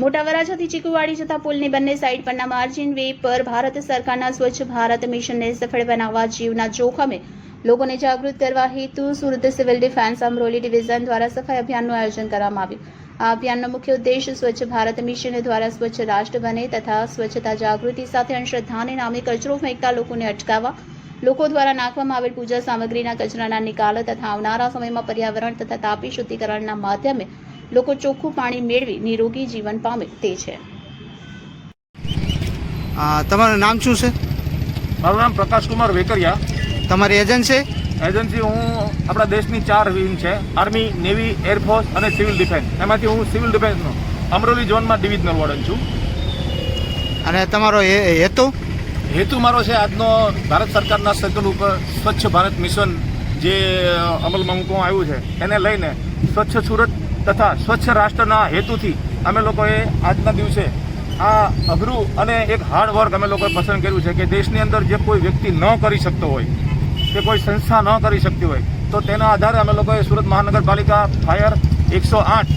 મોટા વરાછાથી ચીકુવાડી જતા પુલની બંને સાઈડ પરના માર્જિન વે પર ભારત સરકારના સ્વચ્છ ભારત મિશનને સફળ બનાવવા જીવના જોખમે લોકોને જાગૃત કરવા હેતુ Surat civil defence Amroli division દ્વારા સફાઈ અભિયાનનું આયોજન કરવામાં આવ્યું। આ અભિયાનનો મુખ્ય ઉદ્દેશ સ્વચ્છ ભારત મિશન દ્વારા સ્વચ્છ રાષ્ટ્ર બને તથા સ્વચ્છતા જાગૃતિ સાથે અંધશ્રદ્ધાને નામે કચરો ફેંકતા લોકોને અટકાવવા, લોકો દ્વારા નાખવામાં આવેલ પૂજા સામગ્રીના કચરાના નિકાલ તથા આવનારા સમયમાં પર્યાવરણ તથા તાપી શુદ્ધિકરણના માધ્યમે લોકો ચોખ્ખું પાણી મેળવી નિરોગી જીવન પામે તે છે। તમારું નામ શું છે? મારું નામ પ્રકાશ કુમાર વેકરિયા। તમારી એજન્સી? એજન્સી હું આપણા દેશની 4 વિંગ છે, આર્મી, નેવી, એરફોર્સ અને સિવિલ ડિફેન્સ। એમાંથી હું સિવિલ ડિફેન્સનો અમરોલી ઝોનમાં ડિવિઝનલ વોર્ડન છું। અને તમારો હેતુ મારો છે આજનો ભારત સરકારના સંકલ્પ ઉપર સ્વચ્છ ભારત મિશન જે અમલમાં મૂકવામાં આવ્યું છે એને લઈને સ્વચ્છ સુરત તથા સ્વચ્છ રાષ્ટ્રના હેતુથી અમે લોકોએ આજના દિવસે આ અઘરું અને એક હાર્ડ વર્ક અમે લોકોએ પસંદ કર્યું છે કે દેશની અંદર જે કોઈ વ્યક્તિ ન કરી શકતો હોય, કે કોઈ સંસ્થા ન કરી શકતી હોય, તો તેના આધારે અમે લોકોએ સુરત મહાનગરપાલિકા, ફાયર, 108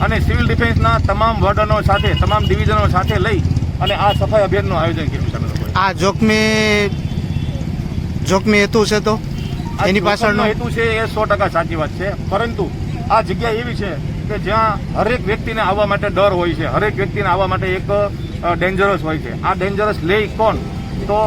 અને સિવિલ ડિફેન્સના તમામ વોર્ડનો સાથે, તમામ ડિવિઝનો સાથે લઈ અને આ સફાઈ અભિયાનનું આયોજન કર્યું છે અમે લોકોએ। આ જોખમી હેતુ છે, તો એની પાછળનો હેતુ છે એ 100% સાચી વાત છે, પરંતુ આ જગ્યા એવી છે કે જ્યાં હરેક વ્યક્તિને આવવા માટે ડર હોય છે, હરેક વ્યક્તિને આવવા માટે એક ડેન્જરસ હોય છે। આ ડેન્જરસ લે કોણ? તો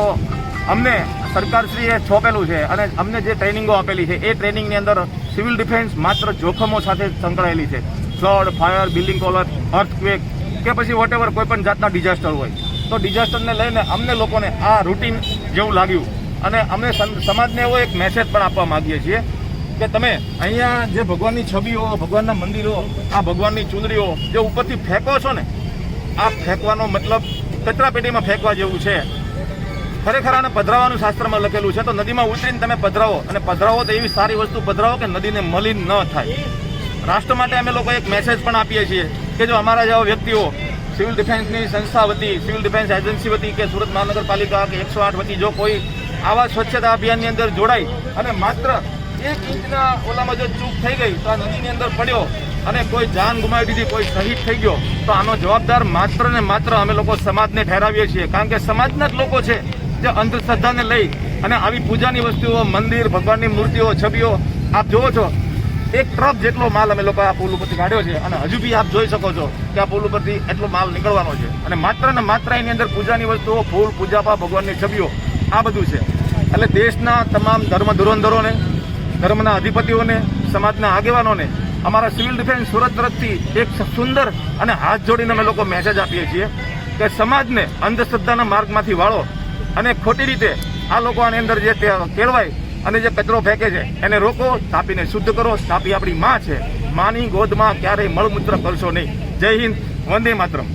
અમને સરકારશ્રીએ સોંપેલું છે અને અમને જે ટ્રેનિંગો આપેલી છે એ ટ્રેનિંગની અંદર સિવિલ ડિફેન્સ માત્ર જોખમો સાથે સંકળાયેલી છે। Flood, fire, building collapse, earthquake કે પછી વોટેવર કોઈ પણ જાતના ડિઝાસ્ટર હોય તો ડિઝાસ્ટરને લઈને અમને લોકોને આ રૂટીન જેવું લાગ્યું અને અમે સમાજને એવો એક મેસેજ પણ આપવા માંગીએ છીએ કે તમે અહીંયા જે ભગવાનની છબીઓ, ભગવાનના મંદિરો, આ ભગવાનની ચૂંદડીઓ જે ઉપરથી ફેંકો છો ને, આ ફેંકવાનો મતલબ કચરાપેટીમાં ફેંકવા જેવું છે। ખરેખર આને પધરાવાનું શાસ્ત્રમાં લખેલું છે, તો નદીમાં ઉતરીને તમે પધરાવો, અને પધરાવો તો એવી સારી વસ્તુ પધરાવો કે નદીને મલિન ન થાય। રાષ્ટ્ર માટે અમે લોકો એક મેસેજ પણ આપીએ છીએ કે જો અમારા જેવા વ્યક્તિઓ સિવિલ ડિફેન્સની સંસ્થા વતી, સિવિલ ડિફેન્સ એજન્સી વતી કે સુરત મહાનગરપાલિકા કે 108 વતી જો કોઈ આવા સ્વચ્છતા અભિયાનની અંદર જોડાય અને માત્ર 1 ઇંચના ઓલામાં જો ચૂક થઈ ગઈ તો આ નદીની અંદર પડ્યો અને કોઈ જાન ગુમાવી દીધી, કોઈ શહીદ થઈ ગયો, તો આનો જવાબદાર માત્ર ને માત્ર અમે લોકો સમાજને ઠેરાવીએ છીએ। કારણ કે સમાજના જ લોકો છે જે અંધશ્રદ્ધાને લઈ અને આવી પૂજાની વસ્તુઓ, મંદિર, ભગવાનની મૂર્તિઓ, છબીઓ આપ જોવો છો, 1 ટ્રક જેટલો માલ અમે લોકો આ પુલ ઉપરથી કાઢ્યો છે અને હજુ બી આપ જોઈ શકો છો કે આ પુલ ઉપરથી એટલો માલ નીકળવાનો છે અને માત્ર ને માત્ર એની અંદર પૂજાની વસ્તુઓ, ફૂલ, પૂજાપા, ભગવાનની છબીઓ આ બધું છે। એટલે દેશના તમામ ધર્મ ધુરંધરોને, ધર્મના અધિપતિઓને, સમાજના આગેવાનોને અમારા સિવિલ ડિફેન્સ સુરત તરફથી એક સુંદર અને હાથ જોડીને અમે લોકો મેસેજ આપીએ છીએ કે સમાજને અંધશ્રદ્ધાના માર્ગમાંથી વાળો અને ખોટી રીતે આ લોકો આની અંદર જે કેળવાય અને જે કચરો ફેંકે છે એને રોકો, તાપીને શુદ્ધ કરો। તાપી આપણી માં છે, માની ગોદમાં ક્યારેય મળમૂત્ર કરશો નહીં। જય હિન્દ, વંદે માતરમ।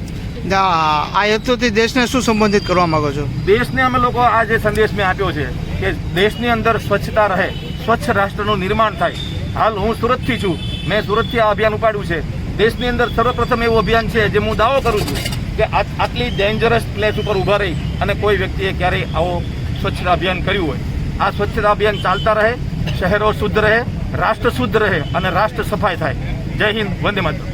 આ હેતુથી દેશને શું સંબોધિત કરવા માંગો છો? દેશને અમે લોકો આ જે સંદેશ મેં આપ્યો છે કે દેશની અંદર સ્વચ્છતા રહે, સ્વચ્છ રાષ્ટ્રનું નિર્માણ થાય। હાલ હું સુરતથી છું, મેં સુરતથી આ અભિયાન ઉપાડ્યું છે। દેશની અંદર સર્વપ્રથમ એવું અભિયાન છે જે હું દાવો કરું છું કે આટલી ડેન્જરસ પ્લેસ ઉપર ઊભા રહી અને કોઈ વ્યક્તિએ ક્યારેય આવો સ્વચ્છતા અભિયાન કર્યું હોય। આ સ્વચ્છતા અભિયાન ચાલતા રહે, શહેરો શુદ્ધ રહે, રાષ્ટ્ર શુદ્ધ રહે અને રાષ્ટ્ર સફાઈ થાય। જય હિન્દ, વંદે માતરમ।